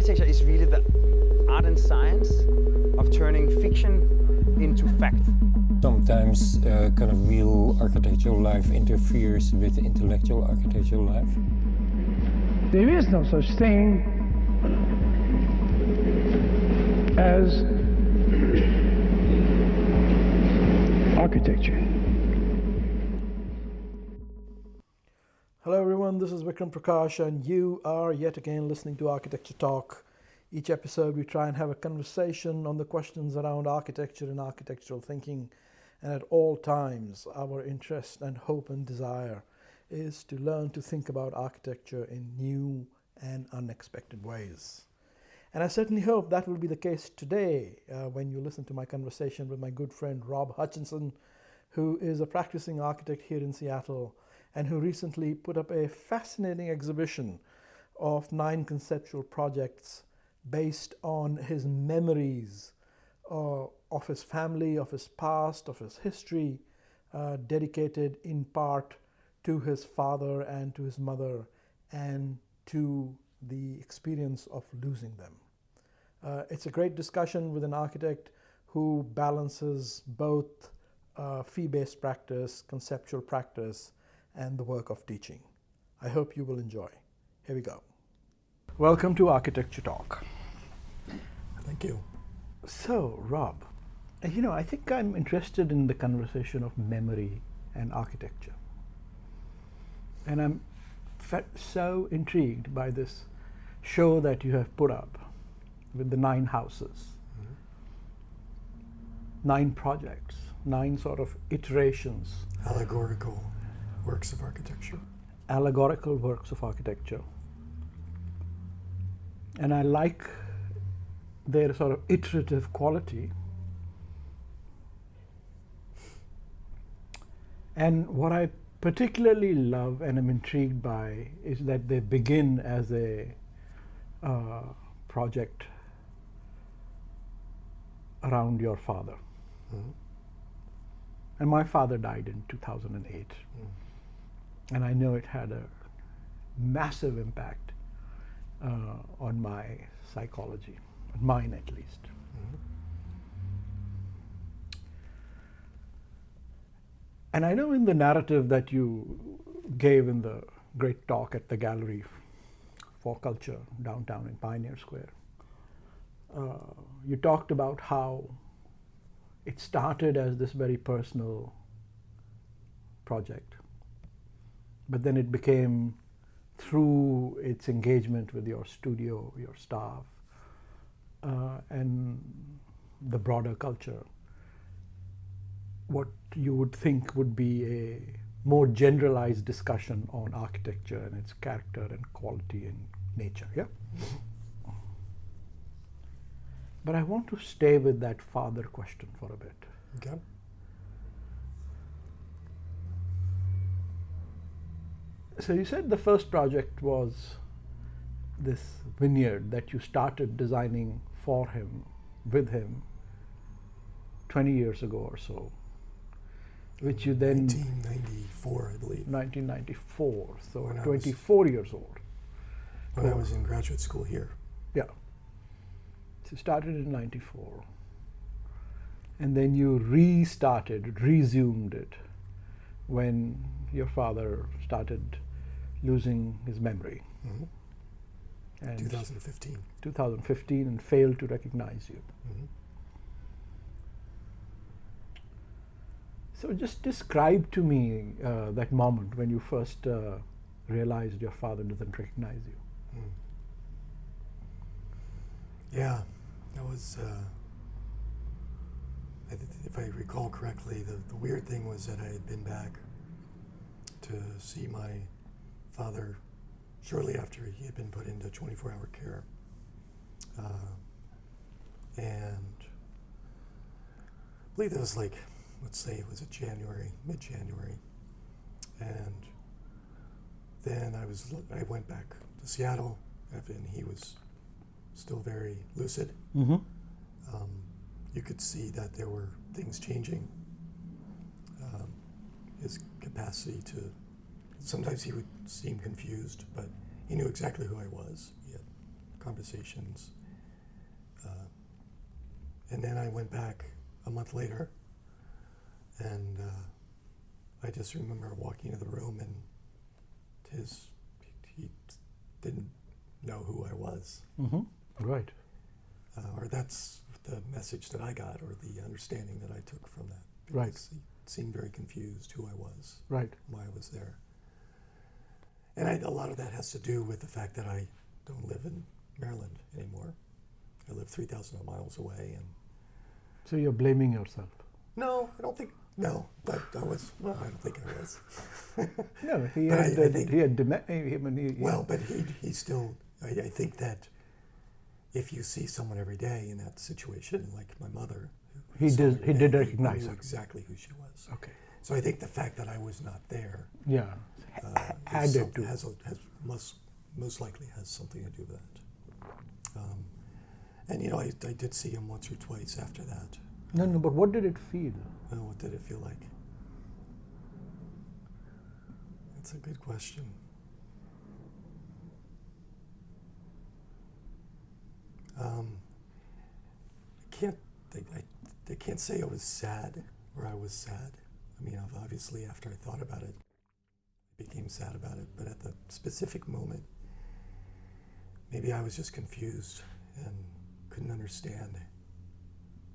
architecture is really the art and science of turning fiction into fact. Sometimes kind of real architectural life interferes with intellectual architectural life. There is no such thing as architecture. Hello everyone, this is Vikram Prakash and you are yet again listening to Architecture Talk. Each episode we try and have a conversation on the questions around architecture and architectural thinking, and at all times our interest and hope and desire is to learn to think about architecture in new and unexpected ways. And I certainly hope that will be the case today when you listen to my conversation with my good friend Rob Hutchinson, who is a practicing architect here in Seattle and who recently put up a fascinating exhibition of 9 conceptual projects based on his memories of his family, of his past, of his history, dedicated in part to his father and to his mother and to the experience of losing them. It's a great discussion with an architect who balances both fee-based practice, conceptual practice, and the work of teaching. I hope you will enjoy. Here we go. Welcome to Architecture Talk. Thank you. So, Rob, I think I'm interested in the conversation of memory and architecture. And I'm so intrigued by this show that you have put up with the 9 houses, 9 projects, 9 sort of iterations. Allegorical works of architecture. Allegorical works of architecture. And I like their sort of iterative quality. And what I particularly love and am intrigued by is that they begin as a project around your father. Mm-hmm. And my father died in 2008. And I know it had a massive impact on my psychology, mine at least. Mm-hmm. And I know in the narrative that you gave in the great talk at the Gallery for Culture downtown in Pioneer Square, you talked about how it started as this very personal project, but then it became, through its engagement with your studio, your staff, and the broader culture, what you would think would be a more generalized discussion on architecture and its character and quality and nature, yeah? But I want to stay with that father question for a bit. Okay. So you said the first project was this vineyard that you started designing for him, with him, 20 years ago or so, which you then... 1994, I believe. 1994, so when 24 years old. When I was in graduate school here. Yeah. So you started in 94. And then you resumed it when your father started losing his memory. Mm-hmm. And 2015. 2015, and failed to recognize you. Mm-hmm. So just describe to me that moment when you first realized your father doesn't recognize you. Yeah, that was, if I recall correctly, the weird thing was that I had been back to see my father shortly after he had been put into 24-hour care. And I believe that was like, let's say it was mid-January. And then I went back to Seattle, and he was still very lucid. Mm-hmm. You could see that there were things changing. His capacity to, sometimes he would seem confused, but he knew exactly who I was. He had conversations. And then I went back a month later, and I just remember walking into the room, and he didn't know who I was. Mm-hmm. Right. Or that's the message that I got, or the understanding that I took from that. Right. Because he seemed very confused who I was, Right. why I was there. And a lot of that has to do with the fact that I don't live in Maryland anymore. I live 3,000 miles away, and So you're blaming yourself. no, I don't think. No, but I was. Well, I don't think I was. No, he But had. I think- He had. He, Well, but he still. I think that if you see someone every day in that situation, like my mother, who He saw did- me every he did day, recognize knew her. exactly who she was. Okay. So I think the fact that I was not there Yeah. is Added to. has most likely has something to do with that. And you know, I did see him once or twice after that. No, but what did it feel? Well, what did it feel like? That's a good question. I can't say I was sad or I was sad. I mean, obviously after I thought about it, I became sad about it. But at the specific moment, maybe I was just confused and couldn't understand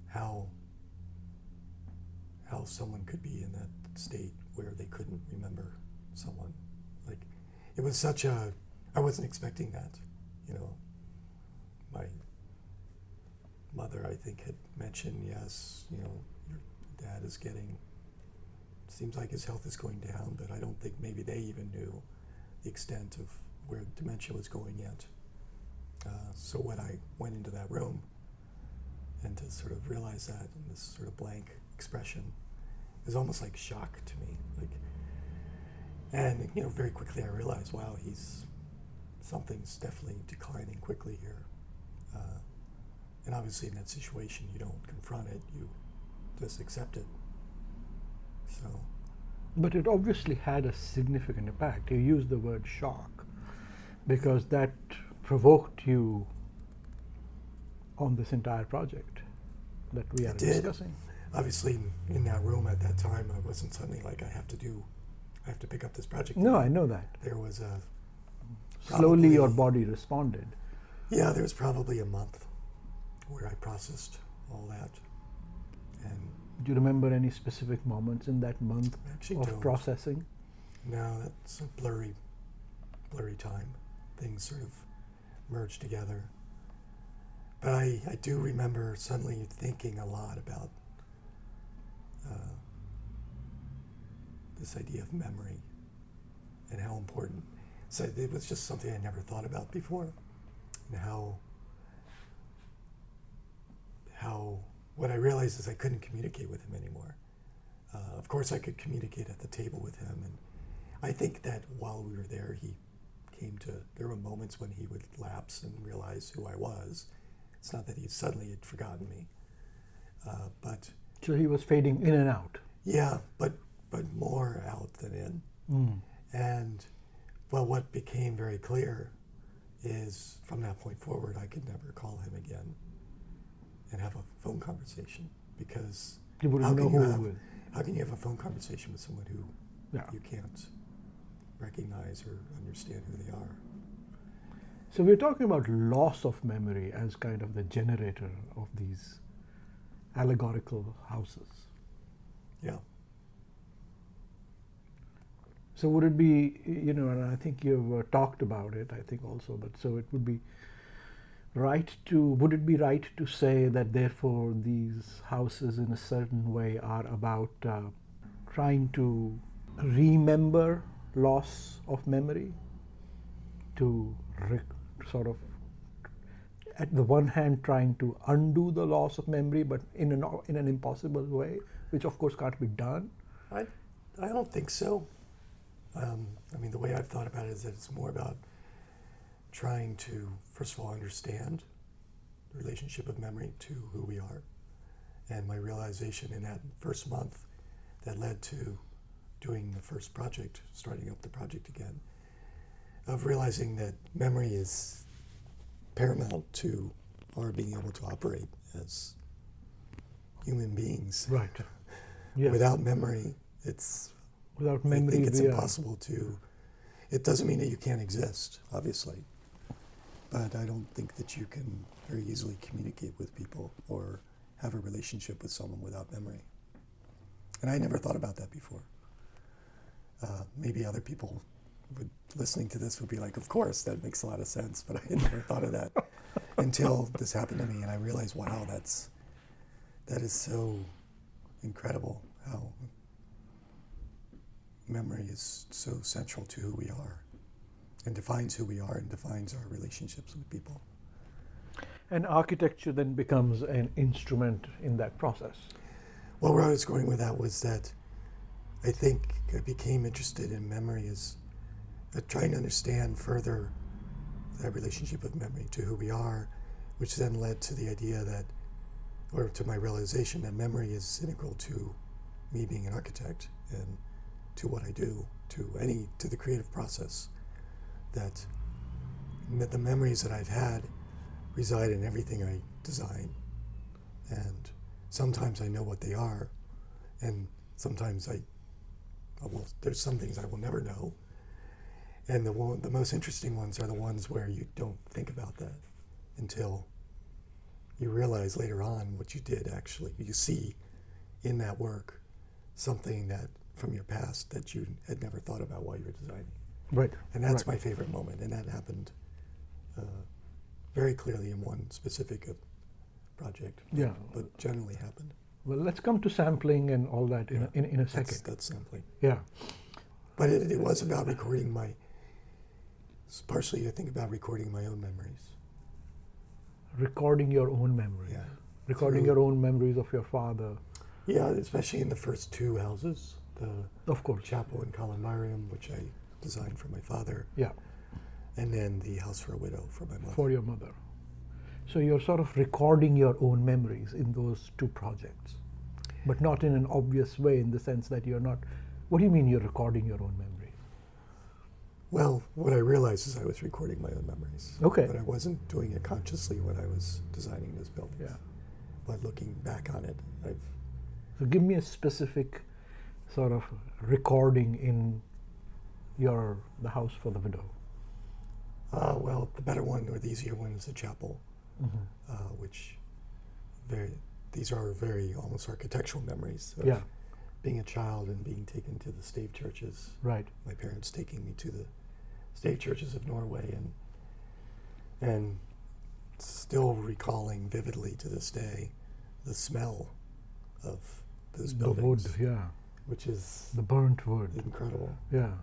how someone could be in that state where they couldn't remember someone. Like, it was such a, I wasn't expecting that, you know. My mother, I think, had mentioned, yes, you know, your dad is getting, seems like his health is going down, but I don't think maybe they even knew the extent of where dementia was going yet. So when I went into that room, and to sort of realize that in this sort of blank expression, it was almost like shock to me. Like, and you know, very quickly I realized, wow, something's definitely declining quickly here. And obviously in that situation, you don't confront it, you just accept it. So. But it obviously had a significant impact. You used the word shock because that provoked you on this entire project that we are It did. discussing. Obviously, in that room at that time, I wasn't suddenly like, I have to pick up this project. No, again. I know that. There was a. Slowly your probably- body responded. Yeah, there was probably a month where I processed all that. And Do you remember any specific moments in that month I actually of don't. processing? No, that's a blurry time. Things sort of merged together. But I do remember suddenly thinking a lot about this idea of memory and how important. So it was just something I never thought about before, and how what I realized is I couldn't communicate with him anymore. Of course, I could communicate at the table with him, and I think that while we were there, there were moments when he would lapse and realize who I was. It's not that he suddenly had forgotten me, but So he was fading in and out. yeah, but more out than in. And well, what became very clear is from that point forward, I could never call him again and have a phone conversation, because You wouldn't how know can who you it have was. how can you have a phone conversation with someone who Yeah. you can't recognize or understand who they are? So we're talking about loss of memory as kind of the generator of these allegorical houses. Yeah. So would it be, you know, and I think you've talked about it, I think also, but so it would be would it be right to say that therefore these houses in a certain way are about trying to remember loss of memory, to sort of, at the one hand, trying to undo the loss of memory, but in an impossible way, which of course can't be done? I don't think so. I mean, the way I've thought about it is that it's more about trying to, first of all, understand the relationship of memory to who we are. And my realization in that first month that led to doing the first project, starting up the project again, of realizing that memory is paramount to our being able to operate as human beings. Right. Yes. Without memory, it's Without I memory, think it's we are- impossible to. It doesn't mean that you can't exist, obviously, but I don't think that you can very easily communicate with people or have a relationship with someone without memory. And I never thought about that before. Maybe other people listening to this would be like, of course, that makes a lot of sense, but I had never thought of that until this happened to me, and I realized, wow, that is so incredible how memory is so central to who we are and defines who we are and defines our relationships with people. And architecture then becomes an instrument in that process. Well, where I was going with that was that I think I became interested in memory as trying to understand further that relationship of memory to who we are, which then led to the idea that, or to my realization that memory is integral to me being an architect and to what I do, to the creative process. That the memories that I've had reside in everything I design, and sometimes I know what they are, and sometimes there's some things I will never know, and the most interesting ones are the ones where you don't think about that until you realize later on what you did actually. You see in that work something that from your past that you had never thought about while you were designing. Right. And that's right. my favorite moment, and that happened very clearly in one specific project. Yeah. But generally happened. Well, let's come to sampling and all that in a second. That's sampling. Yeah. But it was about recording partially I think about recording my own memories. Recording your own memories. Yeah. Recording Through- your own memories of your father. Yeah, especially in the first two houses, the Of course. chapel in Columbarium, which I designed for my father, Yeah. and then the house for a widow for my mother. For your mother. So you're sort of recording your own memories in those two projects, but not in an obvious way in the sense that you're not. What do you mean you're recording your own memories? Well, what I realized is I was recording my own memories. Okay. But I wasn't doing it consciously when I was designing this building. Yeah. But looking back on it, So give me a specific sort of recording in the house for the widow. well, the better one or the easier one is the chapel, which these are very almost architectural memories of Yeah. being a child and being taken to the stave churches. Right. My parents taking me to the stave churches of Norway, and still recalling vividly to this day the smell of those The buildings, wood, yeah. which is The burnt wood. incredible. Yeah.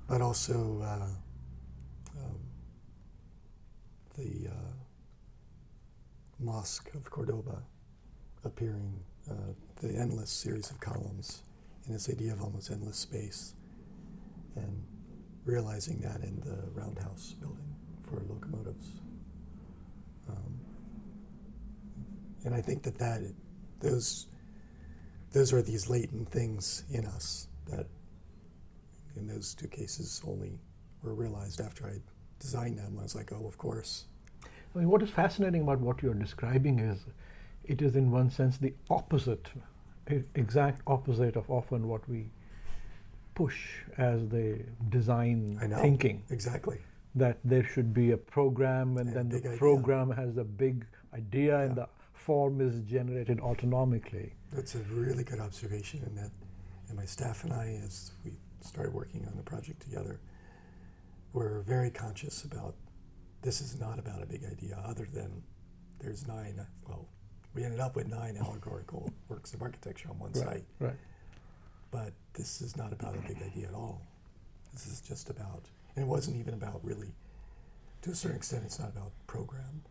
But also the Mosque of Cordoba appearing, the endless series of columns, and this idea of almost endless space, and realizing that in the roundhouse building for locomotives. And I think that those are these latent things in us that in those two cases only were realized after I designed them. I was like, oh, of course. I mean, what is fascinating about what you're describing is it is in one sense the opposite, exact opposite of often what we push as the design I know. thinking. Exactly. That there should be a program and Yeah, then the big idea. program has a big idea and Yeah. the form is generated autonomically. That's a really good observation, and my staff and I, as we started working on the project together, were very conscious about this is not about a big idea other than there's we ended up with 9 allegorical works of architecture on one site, Right. but this is not about a big idea at all. This is just about, and it wasn't even about really, to a certain extent, it's not about program.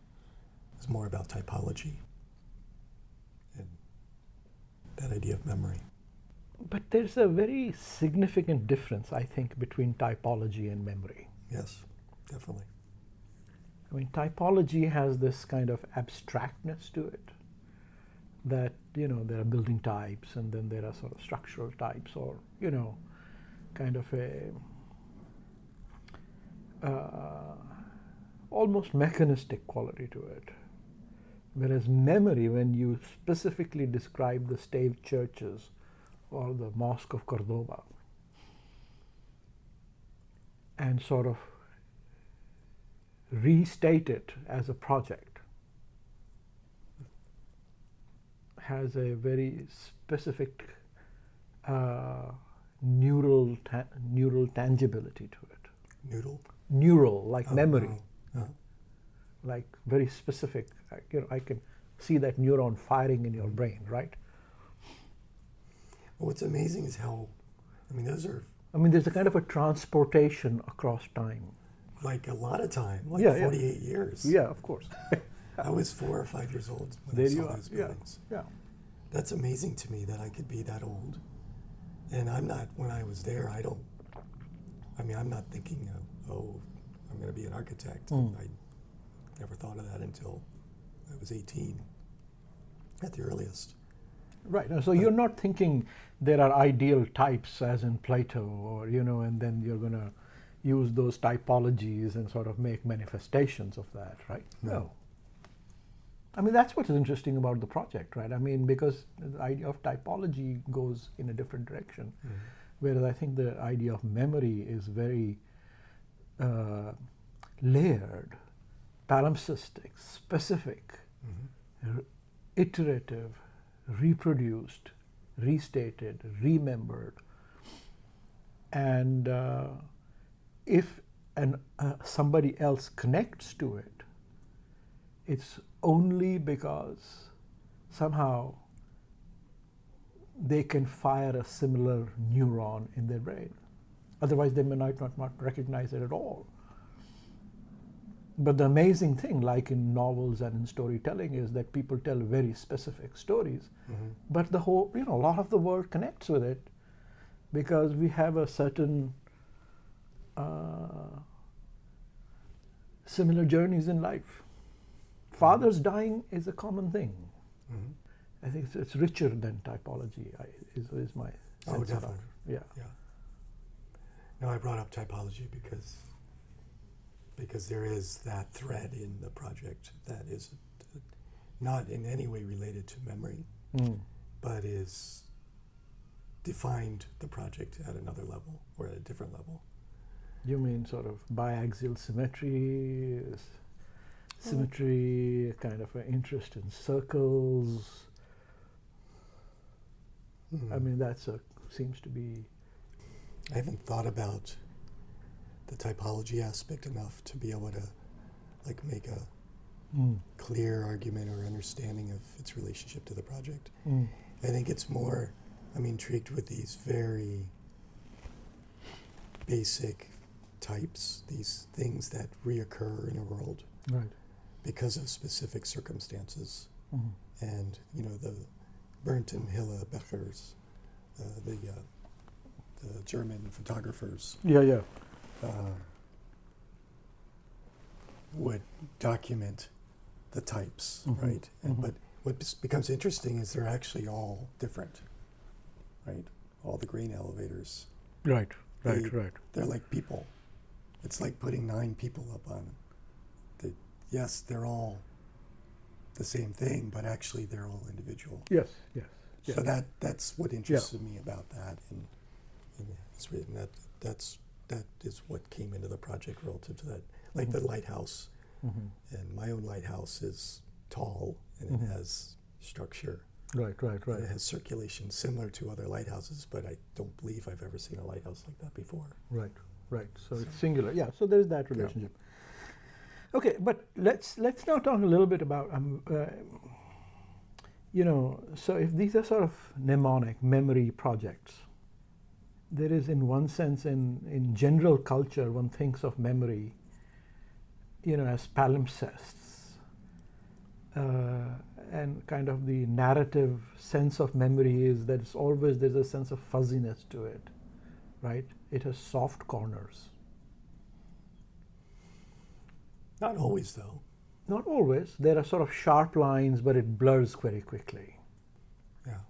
It's more about typology and that idea of memory. But there's a very significant difference, I think, between typology and memory. Yes, definitely. I mean, typology has this kind of abstractness to it that, there are building types and then there are sort of structural types or, kind of almost mechanistic quality to it. Whereas memory, when you specifically describe the staved churches or the Mosque of Cordoba and sort of restate it as a project, has a very specific neural tangibility to it. Noodle? Neural, like Oh, memory, no. like very specific. I can see that neuron firing in your brain, right? Well, what's amazing is how, I mean, those are There's a kind of a transportation across time. like a lot of time, like Yeah, yeah. 48 years. Yeah, of course. I was 4 or 5 years old when There I saw you are. those Yeah, buildings. yeah. That's amazing to me that I could be that old. And I'm not, when I was there, I'm not thinking, I'm going to be an architect. I never thought of that until I was 18 at the earliest. Right. So you're not thinking there are ideal types as in Plato, or and then you're going to use those typologies and sort of make manifestations of that, right? No. That's what is interesting about the project, right? Because the idea of typology goes in a different direction, whereas I think the idea of memory is very layered, palimpsestic, specific, iterative, reproduced, restated, remembered. And if somebody else connects to it, it's only because somehow they can fire a similar neuron in their brain. Otherwise, they may not recognize it at all. But the amazing thing, like in novels and in storytelling, is that people tell very specific stories, but the whole, a lot of the world connects with it because we have a certain similar journeys in life. Fathers dying is a common thing. I think it's richer than typology, is my sense of it. Definitely. Yeah. Yeah. No, I brought up typology because there is that thread in the project that is not in any way related to memory, but is defined the project at another level or at a different level. You mean sort of biaxial symmetry, kind of an interest in circles? That's seems to be. I haven't thought about the typology aspect enough to be able to make a clear argument or understanding of its relationship to the project. I think it's more, I'm intrigued with these very basic types, these things that reoccur in a world because of specific circumstances. And, the Berndt and Hille Bechers, the German photographers, would document the types, right? But what becomes interesting is they're actually all different, right? All the grain elevators. Right. They're like people. It's like putting 9 people up on it. Yes, they're all the same thing, but actually they're all individual. Yes. So that's what interested me about that, and it's written that is what came into the project relative to that. Like the lighthouse, and my own lighthouse is tall and it has structure. Right. And it has circulation similar to other lighthouses, but I don't believe I've ever seen a lighthouse like that before. Right. So it's singular. Yeah. So there's that relationship. Okay, but let's now talk a little bit about so if these are sort of mnemonic memory projects, there is, in one sense, in general culture, one thinks of memory, as palimpsests, and kind of the narrative sense of memory is that there's a sense of fuzziness to it, right? It has soft corners. Not always, though. Not always. There are sort of sharp lines, but it blurs very quickly. Yeah.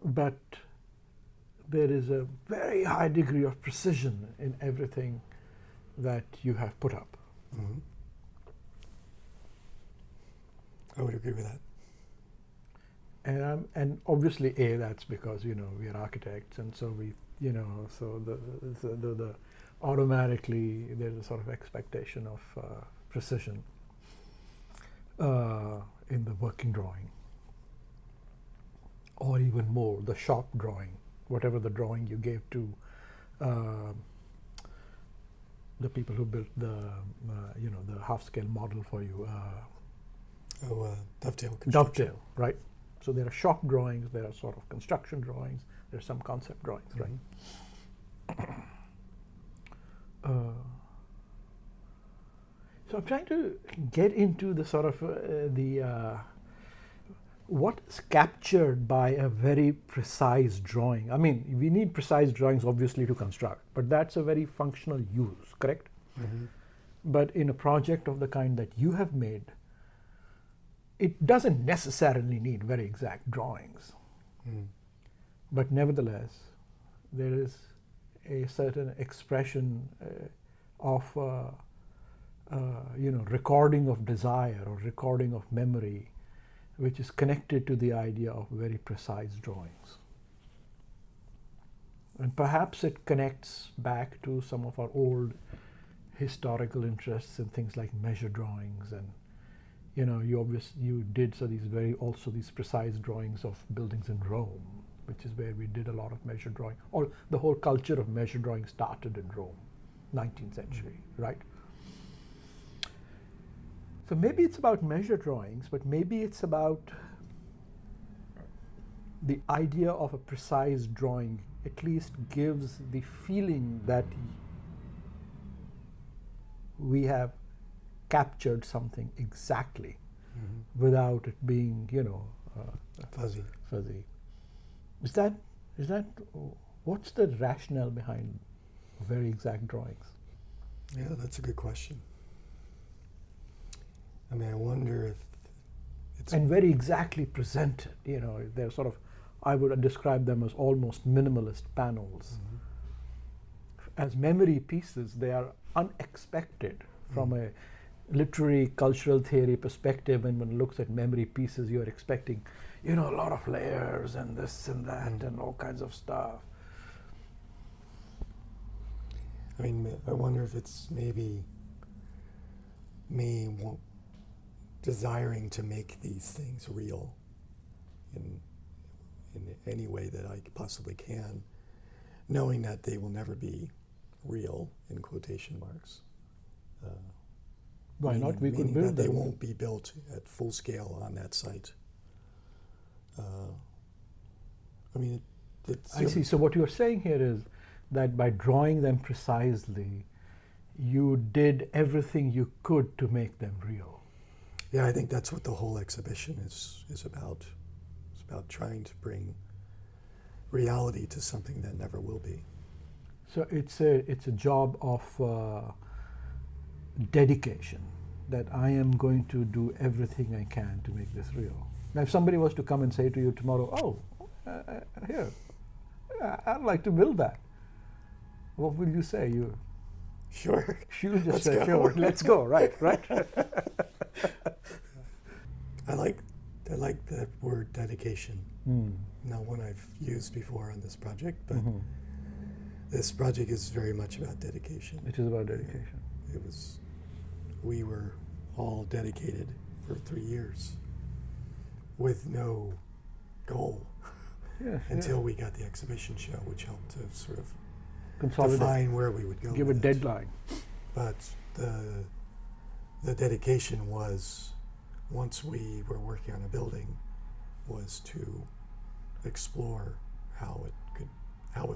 But there is a very high degree of precision in everything that you have put up. I would agree with that. And obviously, that's because we are architects, and so we so the automatically there's a sort of expectation of precision in the working drawing, or even more the shop drawing, whatever the drawing you gave to the people who built the the half scale model for you. Dovetail construction. Dovetail, right? So there are shop drawings, there are sort of construction drawings, there's some concept drawings, right? So I'm trying to get into the sort of what's captured by a very precise drawing. I mean, we need precise drawings obviously to construct, but that's a very functional use, correct? Mm-hmm. But in a project of the kind that you have made, it doesn't necessarily need very exact drawings. Mm. But nevertheless, there is a certain expression of recording of desire or recording of memory, which is connected to the idea of very precise drawings. And perhaps it connects back to some of our old historical interests in things like measure drawings, and you did these precise drawings of buildings in Rome, which is where we did a lot of measure drawing, or the whole culture of measure drawing started in Rome, 19th century, right? So maybe it's about measure drawings, but maybe it's about the idea of a precise drawing at least gives the feeling that we have captured something exactly without it being, Fuzzy. fuzzy. Is that what's the rationale behind very exact drawings? Yeah, that's a good question. I mean, I wonder if it's And very exactly presented. They're sort of, I would describe them as almost minimalist panels. As memory pieces, they are unexpected from a literary cultural theory perspective. And when one looks at memory pieces, you're expecting, a lot of layers and this and that and all kinds of stuff. I mean, I wonder if it's maybe me desiring to make these things real in any way that I possibly can, knowing that they will never be real, in quotation marks. Why not? We could Meaning build that they them. won't be built at full scale on that site. I mean, it's... I see. So what you're saying here is that by drawing them precisely, you did everything you could to make them real. Yeah, I think that's what the whole exhibition is about. It's about trying to bring reality to something that never will be. So it's a job of dedication, that I am going to do everything I can to make this real. Now, if somebody was to come and say to you tomorrow, here, I'd like to build that, what will you say? Sure. You'll just Let's say, go. sure, let's go, right? I like that word dedication. Not one I've used before on this project, but this project is very much about dedication. It is about dedication. We were all dedicated for 3 years with no goal until we got the exhibition show, which helped to sort of Consolidate. define where we would go. Give a with it. deadline. But the dedication was, once we were working on a building, was to explore how it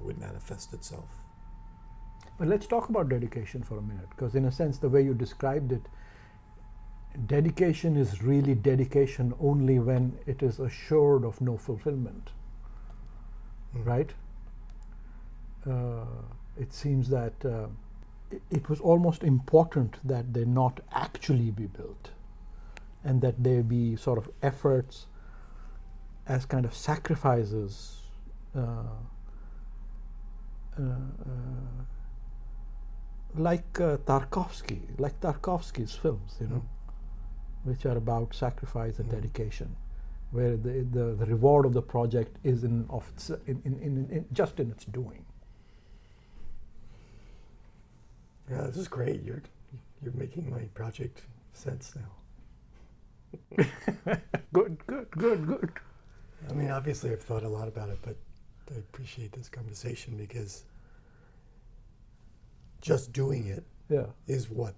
would manifest itself. But let's talk about dedication for a minute, because in a sense, the way you described it, dedication is really dedication only when it is assured of no fulfillment, right? It seems that it was almost important that they not actually be built, and that they be sort of efforts as kind of sacrifices like Tarkovsky's films, which are about sacrifice and dedication, where the reward of the project is just in its doing. Yeah, this is great. You're making my project sense now. Good. I mean, obviously, I've thought a lot about it, but I appreciate this conversation because just doing it is what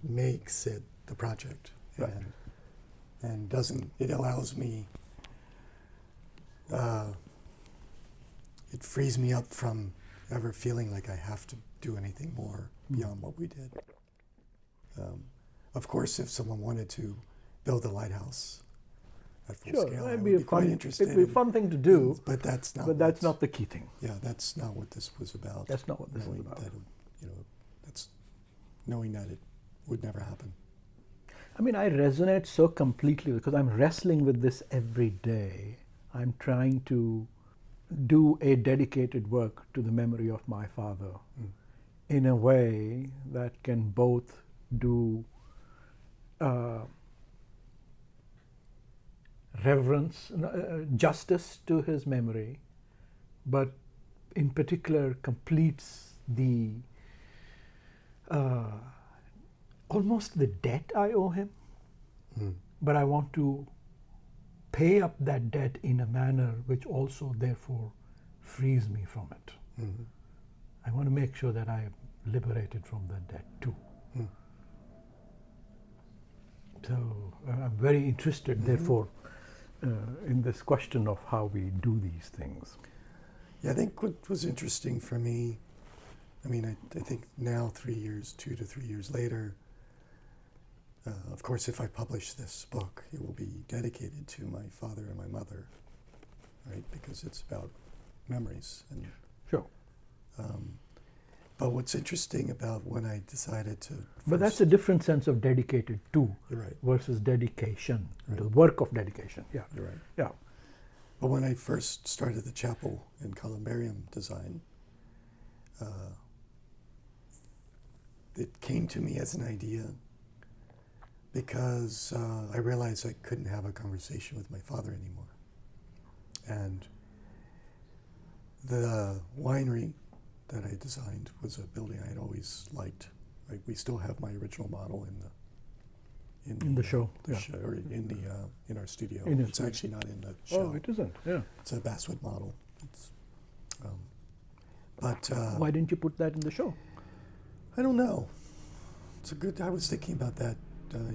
makes it the project, Right. and doesn't it allows me. It frees me up from ever feeling like I have to do anything more beyond what we did. Of course, if someone wanted to build a lighthouse at full scale, I would be quite interested. It'd be a fun thing to do, but that's not. but that's not the key thing. Yeah, that's not what this was about. That's not what this is knowing about. That that's knowing that it would never happen. I mean, I resonate so completely because I'm wrestling with this every day. I'm trying to do a dedicated work to the memory of my father in a way that can both do reverence, justice to his memory, but in particular completes the almost the debt I owe him. But I want to pay up that debt in a manner which also therefore frees me from it. I want to make sure that I am liberated from that debt too. So I'm very interested, therefore, in this question of how we do these things. Yeah, I think what was interesting for me, I mean, I think now 2 to 3 years later, of course, if I publish this book, it will be dedicated to my father and my mother, right? Because it's about memories. And Sure. but what's interesting about when I decided to... But that's a different sense of dedicated to You're right. versus dedication, Right. the work of dedication. Yeah. You're right. Yeah. But when I first started the chapel in columbarium design, it came to me as an idea because I realized I couldn't have a conversation with my father anymore. And the winery that I designed was a building I'd always liked. Right? We still have my original model in In the show, yeah. or in our studio. In your It's studio. actually not in the show. Oh, it isn't. Yeah. It's a basswood model. But Why didn't you put that in the show? I don't know. I was thinking about that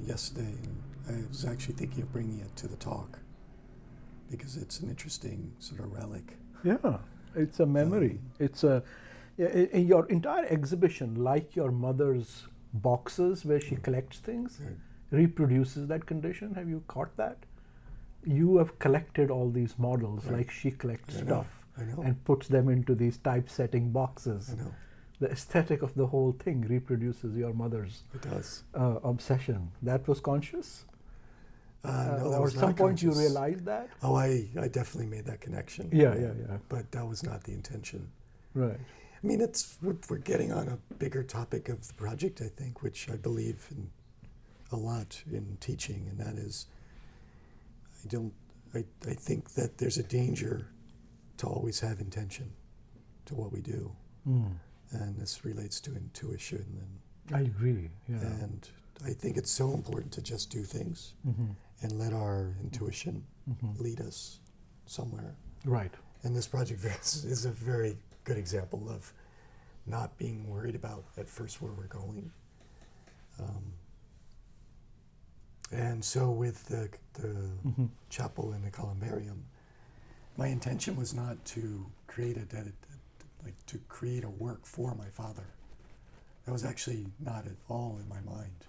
yesterday, and I was actually thinking of bringing it to the talk because it's an interesting sort of relic. Yeah, it's a memory. Your entire exhibition, like your mother's boxes where she collects things, reproduces that condition. Have you caught that? You have collected all these models like she collects stuff I know. and puts them into these typesetting boxes. I know. The aesthetic of the whole thing reproduces your mother's It does. obsession. That was conscious? No, that or was at some not point you conscious. realized that? Oh, I definitely made that connection. Yeah. But that was not the intention. Right. I mean, we're getting on a bigger topic of the project, I think, which I believe in a lot in teaching, and that is, I think that there's a danger to always have intention to what we do. And this relates to intuition, I agree. Yeah. and I think it's so important to just do things and let our intuition lead us somewhere. Right. And this project is a very good example of not being worried about at first where we're going. And so with the chapel and the columbarium, my intention was not to create to create a work for my father. That was actually not at all in my mind.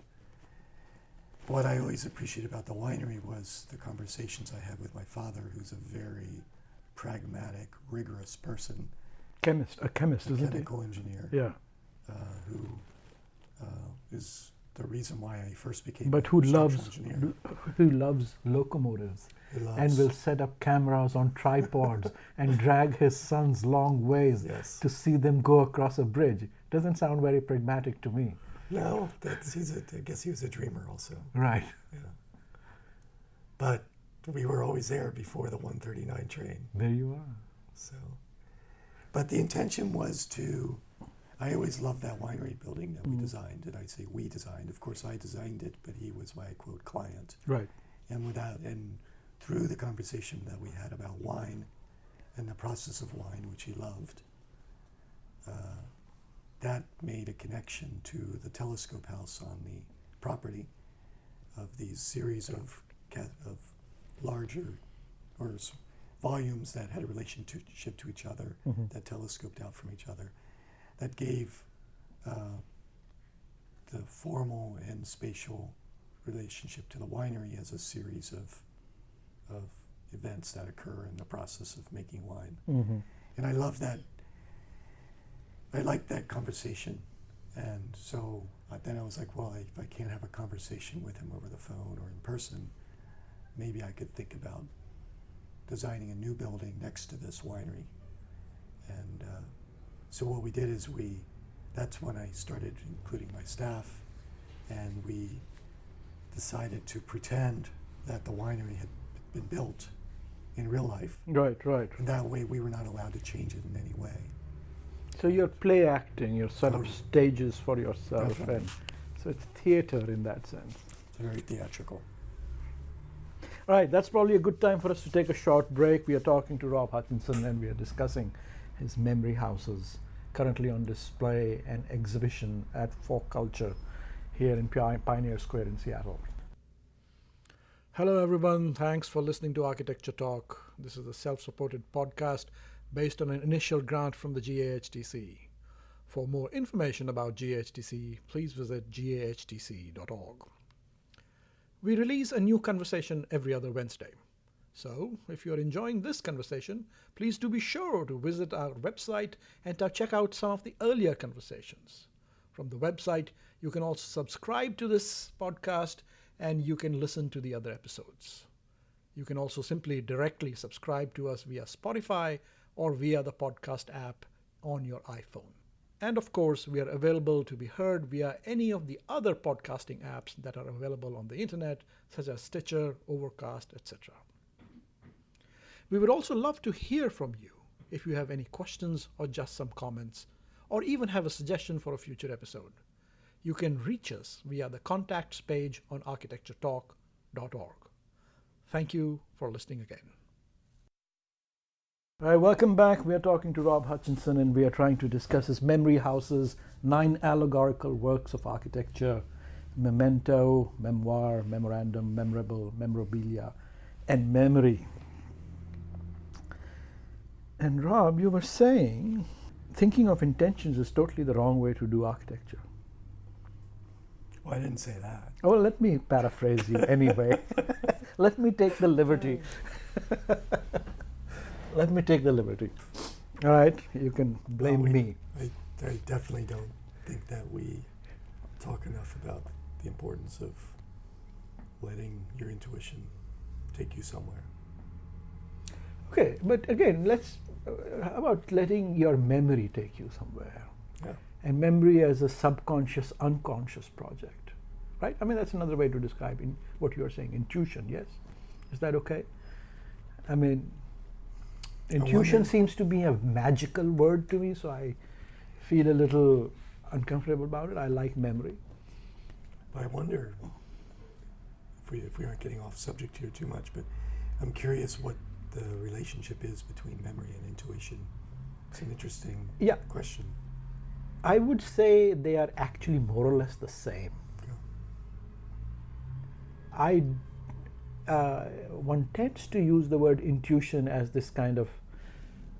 What I always appreciated about the winery was the conversations I had with my father, who's a very pragmatic, rigorous person, A chemist, isn't he? chemical engineer, Yeah. who is the reason why I first became But a who structural loves engineer. locomotives Who loves- and will set up cameras on tripods and drag his sons long ways Yes. to see them go across a bridge. Doesn't sound very pragmatic to me. No, I guess he was a dreamer also. Right. Yeah. But we were always there before the 1:39 train. There you are. So, but the intention was I always loved that winery building that we designed, and I say we designed. Of course, I designed it, but he was my quote client. Right. And through the conversation that we had about wine and the process of wine, which he loved, that made a connection to the telescope house on the property of these series of larger volumes that had a relationship to each other, that telescoped out from each other, that gave the formal and spatial relationship to the winery as a series of events that occur in the process of making wine. And I love that. I liked that conversation. And so then I was like, well, if I can't have a conversation with him over the phone or in person, maybe I could think about designing a new building next to this winery. And so what we did is that's when I started including my staff, and we decided to pretend that the winery had been built in real life. Right, right. And that way we were not allowed to change it in any way. So you're play acting, you're set up Totally. stages for yourself, Definitely. and so it's theater in that sense. It's very theatrical. All right, that's probably a good time for us to take a short break. We are talking to Rob Hutchinson, and we are discussing his memory houses currently on display and exhibition at Folk Culture here in Pioneer Square in Seattle. Hello, everyone. Thanks for listening to Architecture Talk. This is a self-supported podcast based on an initial grant from the GAHTC. For more information about GAHTC, please visit gahtc.org. We release a new conversation every other Wednesday. So, if you're enjoying this conversation, please do be sure to visit our website and to check out some of the earlier conversations. From the website, you can also subscribe to this podcast and you can listen to the other episodes. You can also simply directly subscribe to us via Spotify or via the podcast app on your iPhone. And of course, we are available to be heard via any of the other podcasting apps that are available on the internet, such as Stitcher, Overcast, etc. We would also love to hear from you if you have any questions or just some comments, or even have a suggestion for a future episode. You can reach us via the contacts page on architecturetalk.org. Thank you for listening again. All right, welcome back. We are talking to Rob Hutchinson, and we are trying to discuss his memory houses, 9 allegorical works of architecture: memento, memoir, memorandum, memorable, memorabilia, and memory. And Rob, you were saying thinking of intentions is totally the wrong way to do architecture. Well, I didn't say that. Oh, well, let me paraphrase you anyway. Let me take the liberty. Let me take the liberty. All right, you can blame me. I definitely don't think that we talk enough about the importance of letting your intuition take you somewhere. Okay, but again, how about letting your memory take you somewhere? Yeah. And memory as a subconscious, unconscious project, right? I mean, that's another way to describe what you're saying, intuition, yes? Is that okay? I mean, intuition seems to be a magical word to me, so I feel a little uncomfortable about it. I like memory. I wonder if we aren't getting off subject here too much, but I'm curious what the relationship is between memory and intuition. It's an interesting question. I would say they are actually more or less the same. Yeah. One tends to use the word intuition as this kind of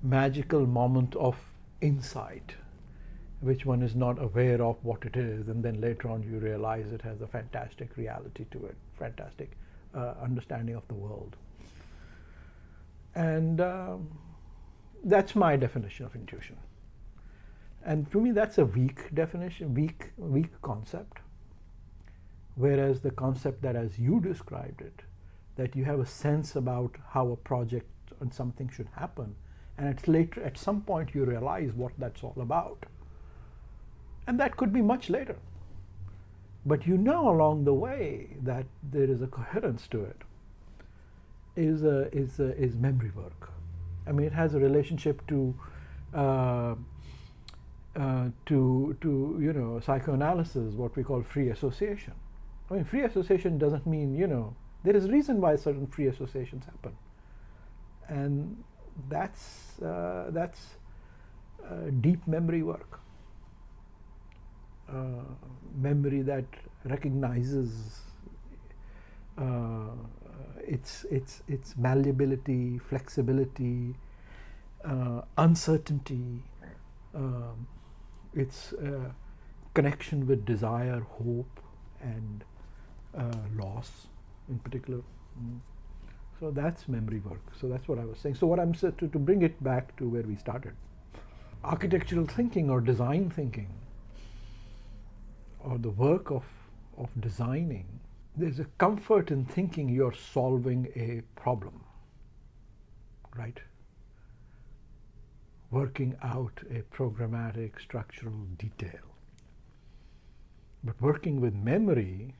magical moment of insight, which one is not aware of what it is, and then later on you realize it has a fantastic reality to it, fantastic understanding of the world. And that's my definition of intuition. And to me, that's a weak definition, weak concept. Whereas the concept that, as you described it, that you have a sense about how a project and something should happen, and at some point you realize what that's all about. And that could be much later. but you know along the way that there is a coherence to it, is memory work. I mean, it has a relationship to psychoanalysis, what we call free association. I mean, free association doesn't mean, there is reason why certain free associations happen, and that's deep memory work. Memory that recognizes its malleability, flexibility, uncertainty, its connection with desire, hope, and loss in particular. So that's memory work. So that's what I was saying. So what I'm saying, to bring it back to where we started, architectural thinking or design thinking, or the work of designing, there's a comfort in thinking you're solving a problem, right? Working out a programmatic structural detail. But working with memory,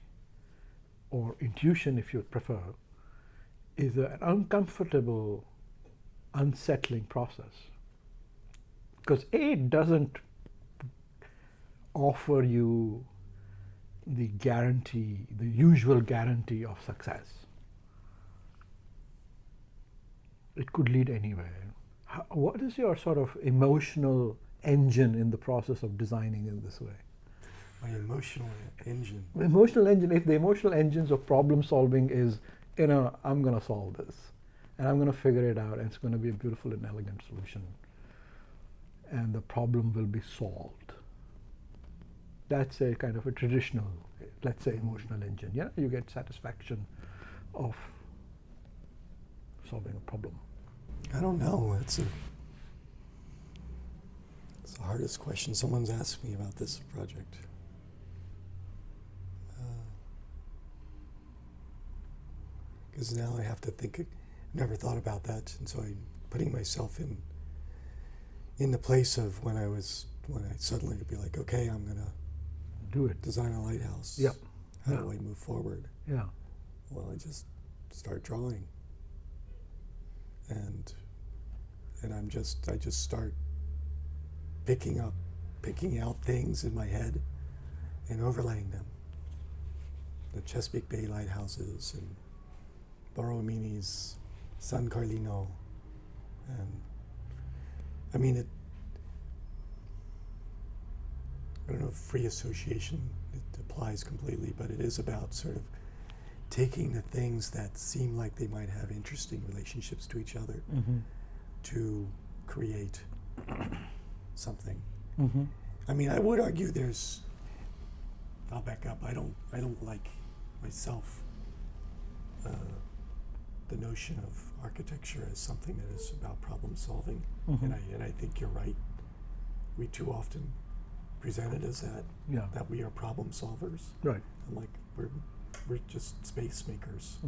or intuition if you prefer, is an uncomfortable, unsettling process. Because it doesn't offer you the guarantee, the usual guarantee of success. It could lead anywhere. What is your sort of emotional engine in the process of designing in this way? My emotional engine. The emotional engine, if the emotional engines of problem solving is, I'm going to solve this, and I'm going to figure it out, and it's going to be a beautiful and elegant solution, and the problem will be solved. That's a kind of a traditional, let's say, emotional engine. Yeah, you get satisfaction of solving a problem. I don't know. It's the hardest question someone's asked me about this project. Because now I have to think. I've never thought about that, and so I'm putting myself in the place of when I suddenly would be like, okay, I'm gonna Do it. design a lighthouse. Yep. How do I move forward? Yeah. Well, I just start drawing, and I just start picking out things in my head and overlaying them. The Chesapeake Bay lighthouses and Borromini's San Carlino, and I mean it. I don't know if free association it applies completely, but it is about sort of taking the things that seem like they might have interesting relationships to each other to create something. I mean, I would argue I'll back up. I don't like myself the notion of architecture as something that is about problem solving, and I think you're right. We too often present it as that. Yeah. That we are problem solvers. Right. I'm like, we're just space makers. I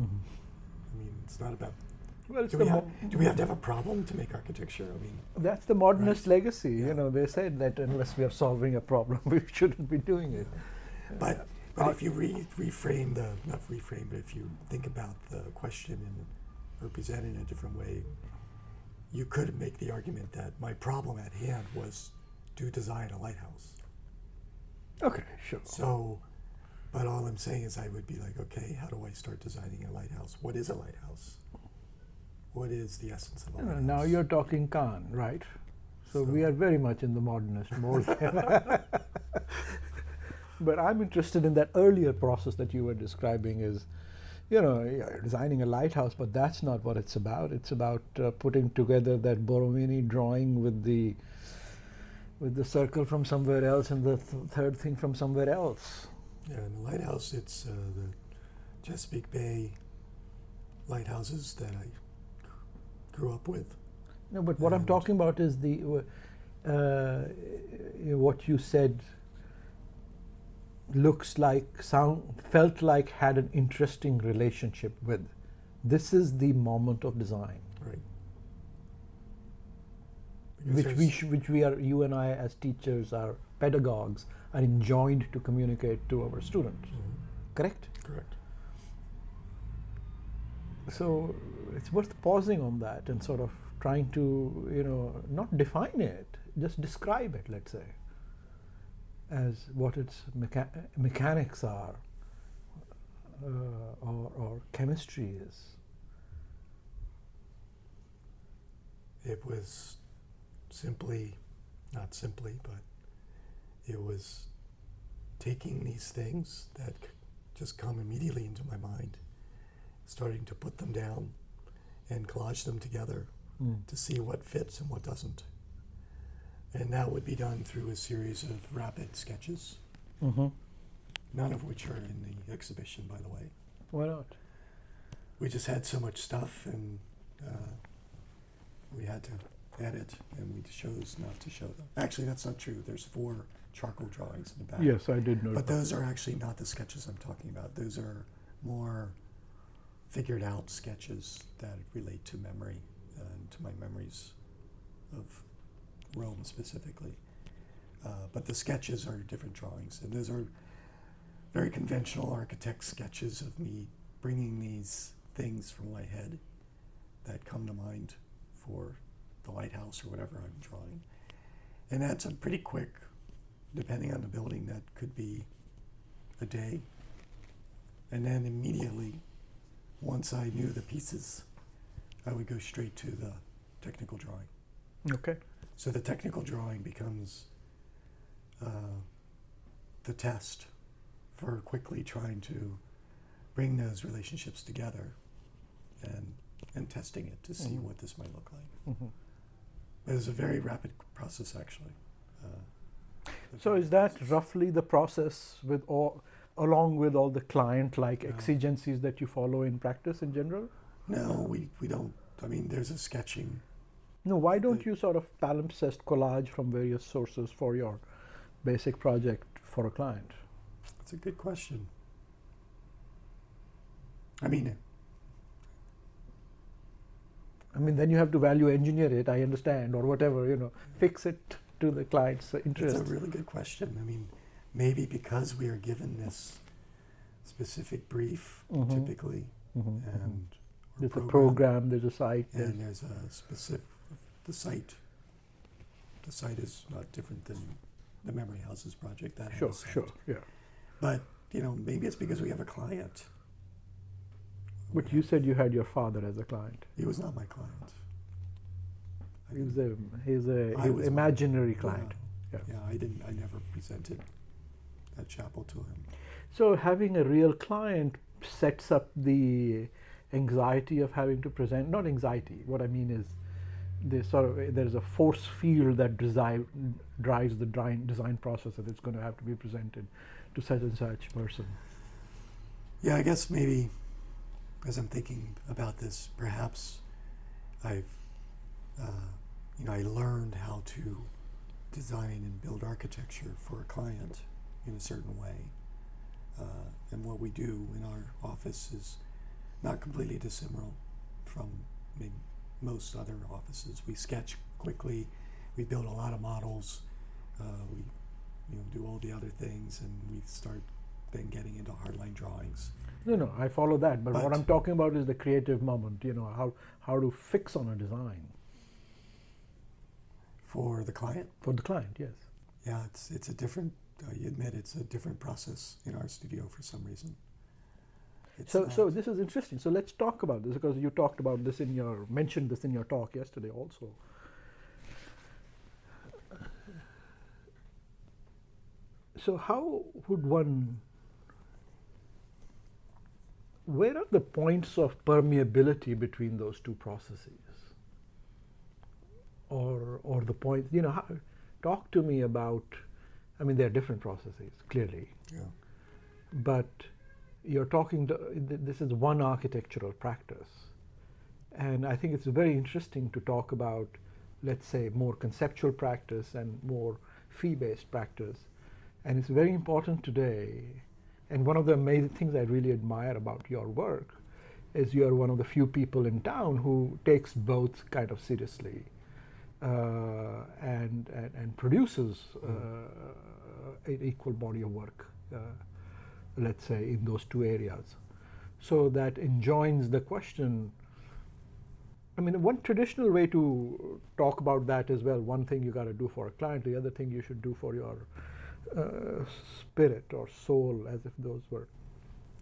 mean, it's not about. Well, Do we have to have a problem to make architecture? I mean, that's the modernist Right. legacy. Yeah. They said that unless we are solving a problem, we shouldn't be doing it. but if you reframe not reframe, but if you think about the question or present it in a different way, you could make the argument that my problem at hand was to design a lighthouse. Okay, sure. So, but all I'm saying is I would be like, okay, how do I start designing a lighthouse? What is a lighthouse? What is the essence of a lighthouse? Now you're talking Khan, right? So we are very much in the modernist mode. But I'm interested in that earlier process that you were describing is, you're designing a lighthouse, but that's not what it's about. It's about putting together that Borromini drawing with the circle from somewhere else and the third thing from somewhere else. Yeah, in the lighthouse, it's the Chesapeake Bay lighthouses that I grew up with. No, but what I'm talking about is what you said felt like had an interesting relationship with. This is the moment of design, Right. which you and I as teachers, are pedagogues, are enjoined to communicate to our students. Correct? Correct. So it's worth pausing on that and sort of trying to, not define it, just describe it, let's say, as what its mechanics are, or chemistry is. It was not simply, but it was taking these things that just come immediately into my mind, starting to put them down and collage them together to see what fits and what doesn't. And that would be done through a series of rapid sketches, none of which are in the exhibition, by the way. Why not? We just had so much stuff, and we had to edit, and we chose not to show them. Actually, that's not true. There's 4 charcoal drawings in the back. Yes, I did notice. But those are actually not the sketches I'm talking about. Those are more figured out sketches that relate to memory, and to my memories of Rome specifically. But the sketches are different drawings, and those are very conventional architect sketches of me bringing these things from my head that come to mind for the lighthouse or whatever I'm drawing. And that's a pretty quick, depending on the building, that could be a day. And then immediately, once I knew the pieces, I would go straight to the technical drawing. Okay. So the technical drawing becomes the test for quickly trying to bring those relationships together and testing it to see what this might look like. It was a very rapid process, actually. So is that roughly the process along with all the client-like exigencies that you follow in practice in general? No, we don't. I mean, there's a sketching. No, why don't you sort of palimpsest collage from various sources for your basic project for a client? That's a good question. I mean, then you have to value engineer it, I understand, or whatever, fix it to the client's interest. it's a really good question. I mean, maybe because we are given this specific brief, typically, and or There's a program, there's a site. and there's a specific, the site is not different than the Memory Houses project. That Sure, has a site. sure, yeah. But, maybe it's because we have a client. But you said you had your father as a client. He was not my client. He's a I was imaginary client. Yeah. Yeah. I never presented that chapel to him. So having a real client sets up the anxiety of having to present, not anxiety, what I mean is there's a force field that drives the design process, that it's going to have to be presented to such and such person. Yeah, I guess maybe as I'm thinking about this, perhaps I learned how to design and build architecture for a client in a certain way. And what we do in our office is not completely dissimilar from most other offices. We sketch quickly, we build a lot of models, we do all the other things, and we start then getting into hardline drawings. No, I follow that, but what But- I'm talking about is the creative moment, how to fix on a design. For the client, For the client, yes. yeah, it's a different, you admit it's a different process in our studio for some reason. It's So not- this is interesting. So let's talk about this, because you talked about this mentioned this in your talk yesterday also. So how would where are the points of permeability between those two processes? Or the point, talk to me about, they're different processes, clearly. yeah. But you're talking this is one architectural practice, and I think it's very interesting to talk about, let's say, more conceptual practice and more fee-based practice. And it's very important today, and one of the amazing things I really admire about your work is you are one of the few people in town who takes both kind of seriously, and produces an equal body of work, let's say, in those two areas. So that enjoins the question. I mean, one traditional way to talk about that is, well, one thing you got to do for a client, the other thing you should do for your spirit or soul, as if those were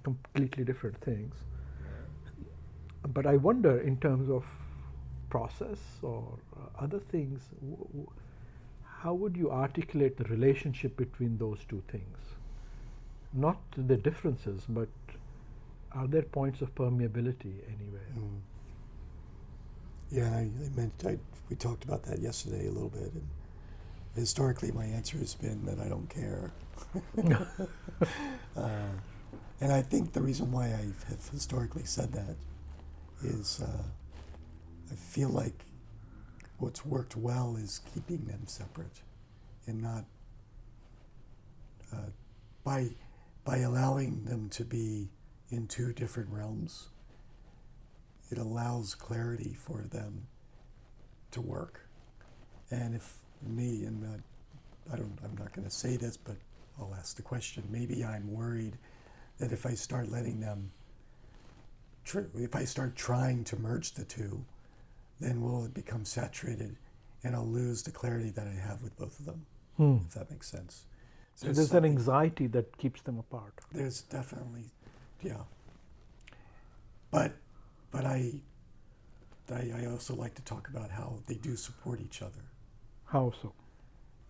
completely different things. But I wonder, in terms of process or other things, how would you articulate the relationship between those two things? Not the differences, but are there points of permeability anywhere? Yeah, and we talked about that yesterday a little bit. And historically, my answer has been that I don't care. And I think the reason why I have historically said that is I feel like what's worked well is keeping them separate, and not by allowing them to be in two different realms. It allows clarity for them to work. And if me, and I'm not going to say this, but I'll ask the question. Maybe I'm worried that if I start letting them, if I start trying to merge the two, then will it become saturated, and I'll lose the clarity that I have with both of them. If that makes sense. So there's an anxiety that keeps them apart. There's definitely, yeah. But I also like to talk about how they do support each other. How so?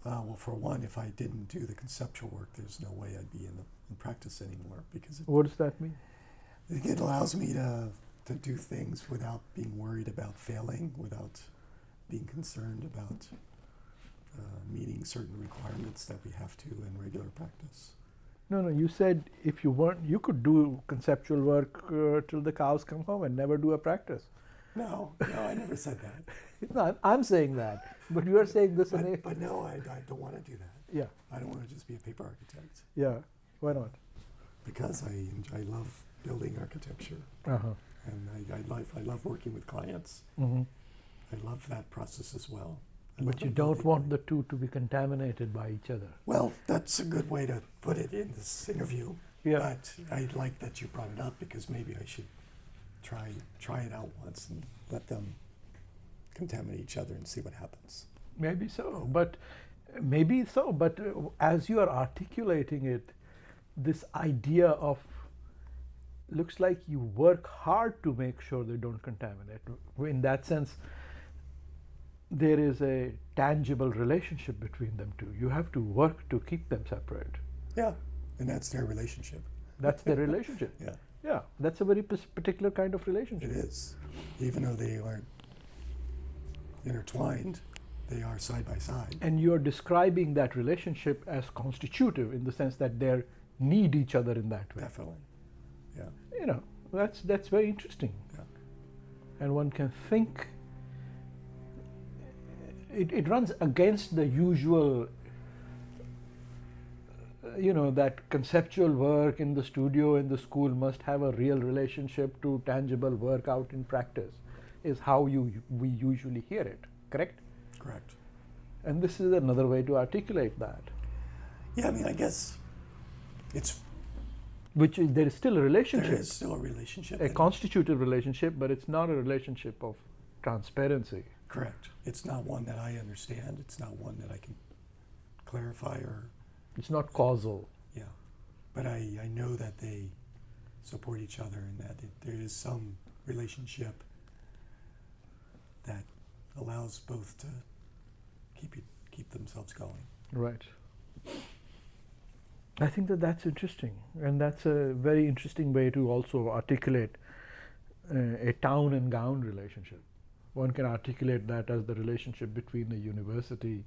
Well, for one, if I didn't do the conceptual work, there's no way I'd be in practice anymore, because What does that mean? it allows me to do things without being worried about failing, without being concerned about meeting certain requirements that we have to in regular practice. No, you said if you weren't, you could do conceptual work till the cows come home and never do a practice. No, I never said that. No, I'm saying that, but you are saying this. But no, I don't want to do that. Yeah. I don't want to just be a paper architect. Yeah. Why not? Because I love building architecture, and I love working with clients. Mm-hmm. I love that process as well. But you don't want the two to be contaminated by each other. Well, that's a good way to put it in this interview. Yeah. But I like that you brought it up, because maybe I should try it out once and let them contaminate each other and see what happens. Maybe so, but as you are articulating it, this idea of, looks like you work hard to make sure they don't contaminate. In that sense, there is a tangible relationship between them two. You have to work to keep them separate. Yeah, and that's their relationship. That's their relationship. Yeah. Yeah, that's a very particular kind of relationship. It is. Even though they aren't intertwined, they are side by side. And you're describing that relationship as constitutive, in the sense that they need each other in that way. Definitely. Yeah. You know, that's very interesting. Yeah. And one can think it runs against the usual, that conceptual work in the studio, in the school, must have a real relationship to tangible work out in practice, is how we usually hear it, correct? Correct. And this is another way to articulate that. Yeah, I mean, I guess it's... There is still a relationship. There is still a relationship. A constitutive relationship, but it's not a relationship of transparency. Correct. It's not one that I understand. It's not one that I can clarify or... It's not causal. Yeah. But I know that they support each other, and that there is some relationship that allows both to keep themselves going. Right. I think that's interesting, and that's a very interesting way to also articulate a town and gown relationship. One can articulate that as the relationship between the university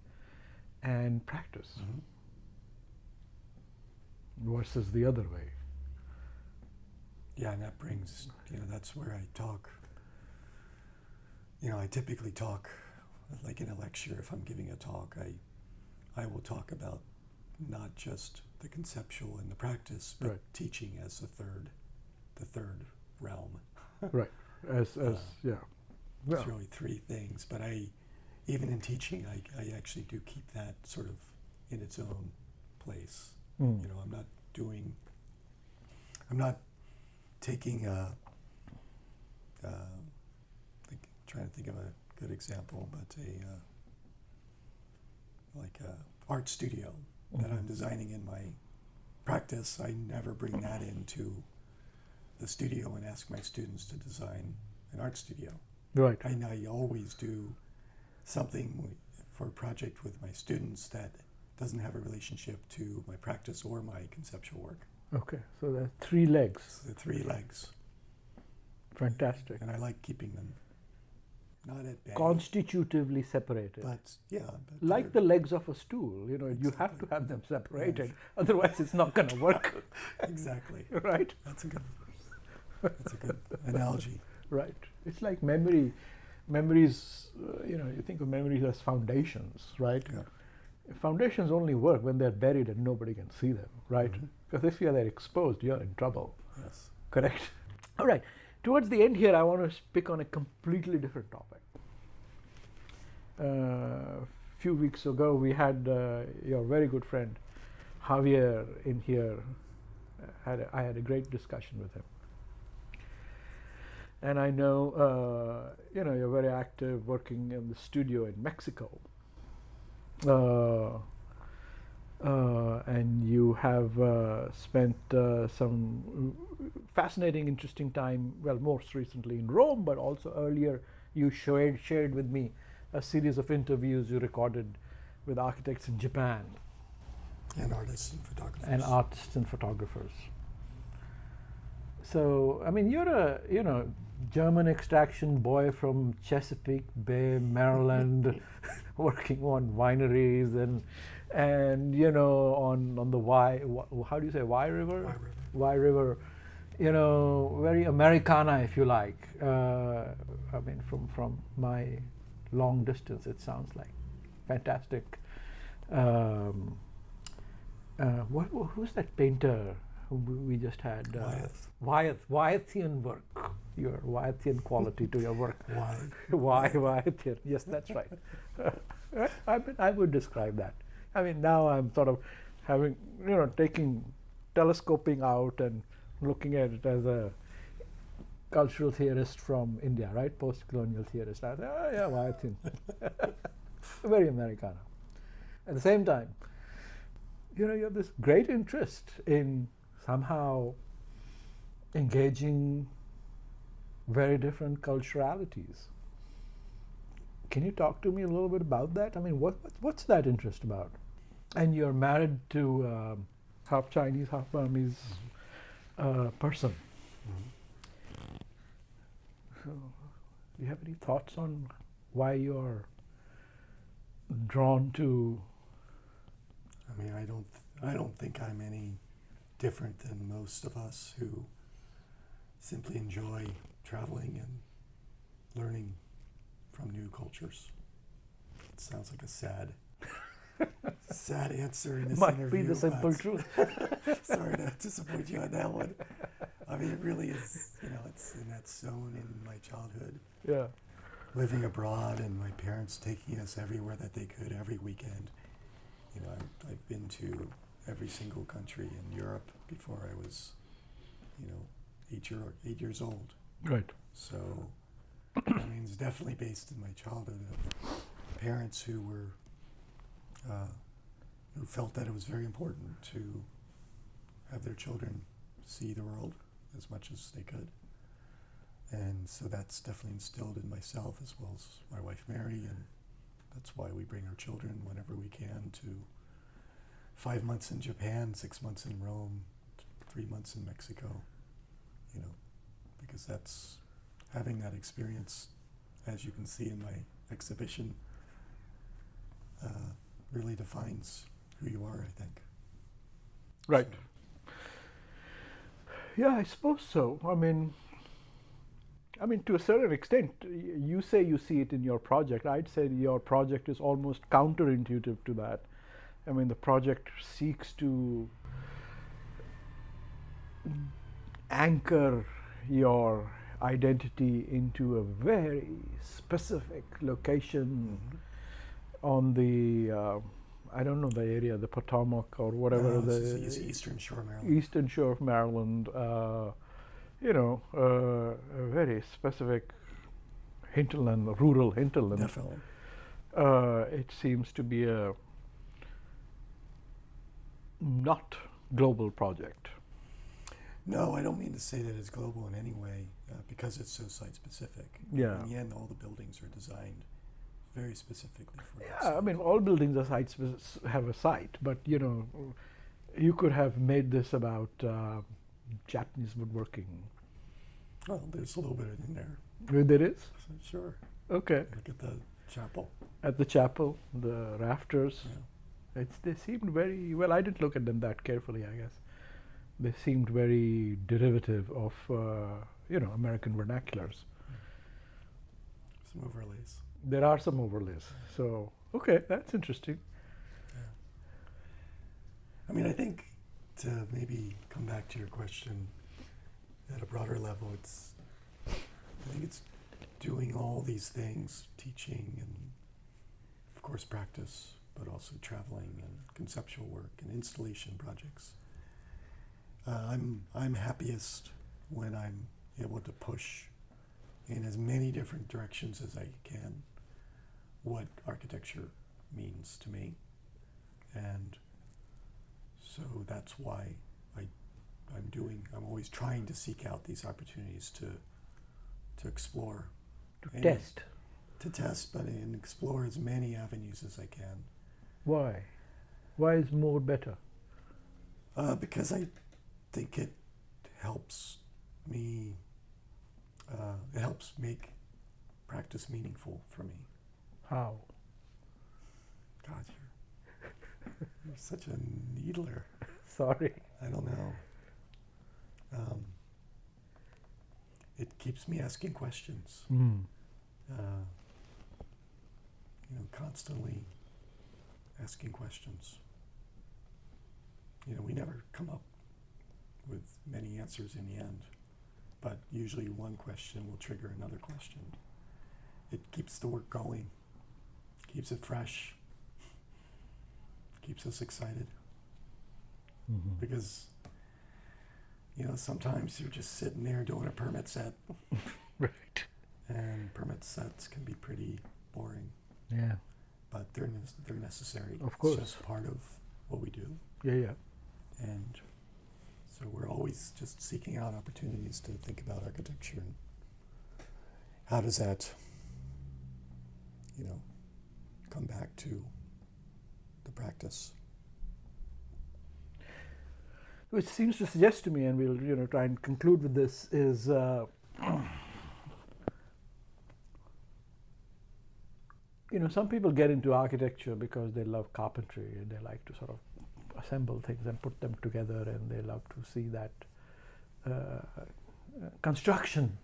and practice, versus the other way. Yeah, and that brings, that's where I talk. I typically talk, like in a lecture, if I'm giving a talk, I will talk about not just the conceptual and the practice, but teaching as the third realm. Right. Yeah. It's really three things, but even in teaching, I actually do keep that sort of in its own place. Mm. You know, I'm not taking trying to think of a good example, but like a art studio that I'm designing in my practice. I never bring that into the studio and ask my students to design an art studio. Right. I always do something for a project with my students that doesn't have a relationship to my practice or my conceptual work. Okay, so there are 3 legs. It's the 3 legs, Fantastic. and I like keeping them not at bay, Constitutively separated. but yeah, but Like the legs of a stool, you know, you have to have them separated, otherwise it's not going to work, exactly. right? That's a good analogy. Right. It's like memories, you know, you think of memories as foundations, right? Yeah. Foundations only work when they're buried and nobody can see them, right? Mhm. Because if they're exposed, you're in trouble. Yes. Correct. All right. Towards the end here, I want to pick on a completely different topic. A few weeks ago, we had your very good friend Javier in here. I had a great discussion with him. And I know, you know, you're very active working in the studio in Mexico. And you have spent some fascinating, interesting time, well, most recently in Rome, but also earlier you shared with me a series of interviews you recorded with architects in Japan And artists and photographers. and artists and photographers. So, I mean, you're a, you know, German extraction boy from Chesapeake Bay, Maryland, working on wineries and you know, on the how do you say, Wye River? Wye River, you know, very Americana, if you like. I mean, from my long distance, it sounds like fantastic. Who's that painter who we just had? Wyathian work. Your Wyathian quality to your work. Wyathian. Yes, that's right. I would describe that. I mean, now I'm sort of having, you know, telescoping out and looking at it as a cultural theorist from India, right? Post-colonial theorist. I say, oh yeah, Wyathian. Very Americana. At the same time, you know, you have this great interest in somehow engaging very different culturalities. Can you talk to me a little bit about that? I mean, what's that interest about? And you're married to half Chinese, half Burmese person. Mhm. So, do you have any thoughts on why you're drawn to? I mean, I don't think I'm any different than most of us who simply enjoy traveling and learning from new cultures. It sounds like a sad answer in this Might interview. be the simple but truth. Sorry to disappoint you on that one. I mean, it really is, you know, it's in that zone in my childhood. Yeah. Living abroad and my parents taking us everywhere that they could every weekend. You know, I've been to every single country in Europe before I was, you know, 8 years old. Right. So, I mean, it's definitely based in my childhood of parents who were, who felt that it was very important to have their children see the world as much as they could. And so that's definitely instilled in myself as well as my wife Mary, and that's why we bring our children whenever we can to 5 months in Japan, 6 months in Rome, 3 months in Mexico, you know, because that's having that experience, as you can see in my exhibition, really defines who you are, I think. Right. Yeah, I suppose so. I mean, to a certain extent, you say you see it in your project. I'd say your project is almost counterintuitive to that. I mean, the project seeks to anchor your identity into a very specific location on the, I don't know the area, the Potomac or whatever, This the is Eastern Shore, Maryland. Eastern Shore of Maryland. A very specific hinterland, rural hinterland. Definitely. It seems to be a not global project. No, I don't mean to say that it's global in any way, because it's so site-specific. Yeah. In the end, all the buildings are designed very specifically for that Yeah, I site. mean, all buildings are sites have a site, but you could have made this about Japanese woodworking. Well, there's a little bit in there. There is? So sure. Okay. Look at the chapel. At the chapel, the rafters. Yeah. They seemed very well. I didn't look at them that carefully, I guess. They seemed very derivative of American vernaculars. Some overlays. There are some overlays. So okay, that's interesting. Yeah. I mean, I think to maybe come back to your question at a broader level, I think it's doing all these things, teaching and of course practice, but also traveling and conceptual work and installation projects. I'm happiest when I'm able to push in as many different directions as I can what architecture means to me. And so that's why I'm always trying to seek out these opportunities to explore. To test. To test, but and explore as many avenues as I can. Why? Why is more better? Because I think it helps me, it helps make practice meaningful for me. How? God, you're such a needler. Sorry. I don't know. It keeps me asking questions. Constantly asking questions. We never come up with many answers in the end, but usually one question will trigger another question. It keeps the work going, keeps it fresh, keeps us excited. Because sometimes you're just sitting there doing a permit set. Right. And permit sets can be pretty boring, Yeah. but they're necessary. Of course. It's just part of what we do. Yeah. And so we're always just seeking out opportunities to think about architecture and how does that, come back to the practice. Which seems to suggest to me, and we'll try and conclude with this, is some people get into architecture because they love carpentry and they like to sort of assemble things and put them together, and they love to see that construction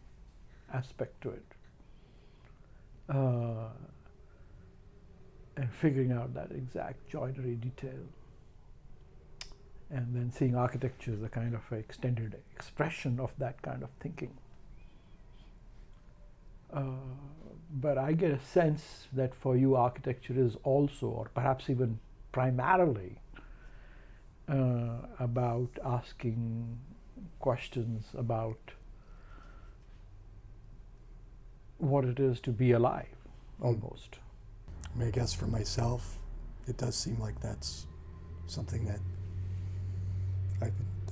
aspect to it, and figuring out that exact joinery detail, and then seeing architecture as a kind of extended expression of that kind of thinking. But I get a sense that for you, architecture is also, or perhaps even primarily, about asking questions about what it is to be alive, almost. I mean, I guess for myself, it does seem like that's something that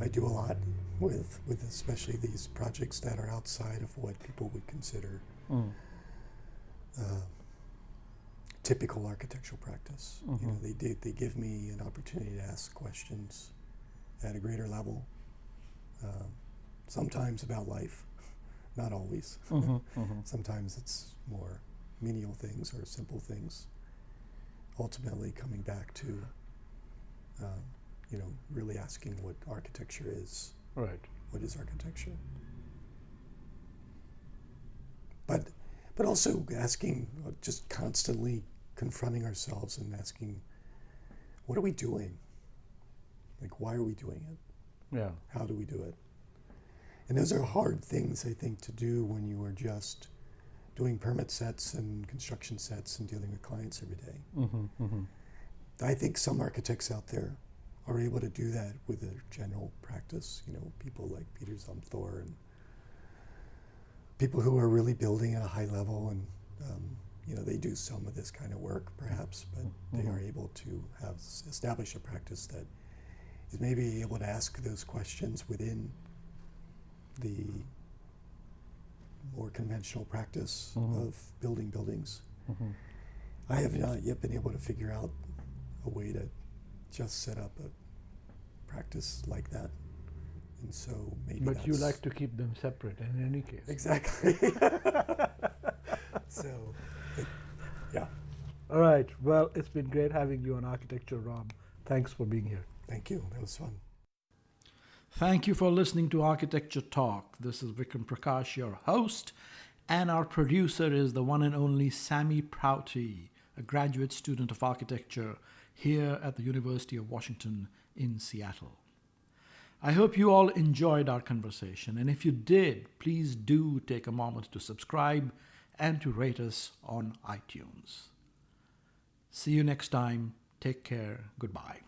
I do a lot with especially these projects that are outside of what people would consider typical architectural practice. They give me an opportunity to ask questions at a greater level, sometimes about life, not always. Sometimes it's more menial things or simple things, ultimately coming back to really asking what architecture is. Right. What is architecture? But also asking, just constantly confronting ourselves and asking, what are we doing? Like, why are we doing it? Yeah. How do we do it? And those are hard things, I think, to do when you are just doing permit sets and construction sets and dealing with clients every day. I think some architects out there are able to do that with their general practice. You know, people like Peter Zumthor and people who are really building at a high level, and you know, they do some of this kind of work perhaps, but they are able to establish a practice that is maybe able to ask those questions within the more conventional practice of building buildings. I have not yet been able to figure out a way to just set up a practice like that, and so maybe. But you like to keep them separate in any case. Exactly. So, yeah. All right. Well, it's been great having you on Architecture, Rob. Thanks for being here. Thank you. That was fun. Thank you for listening to Architecture Talk. This is Vikram Prakash, your host, and our producer is the one and only Sammy Prouty, a graduate student of architecture here at the University of Washington in Seattle. I hope you all enjoyed our conversation, and if you did, please do take a moment to subscribe and to rate us on iTunes. See you next time. Take care. Goodbye.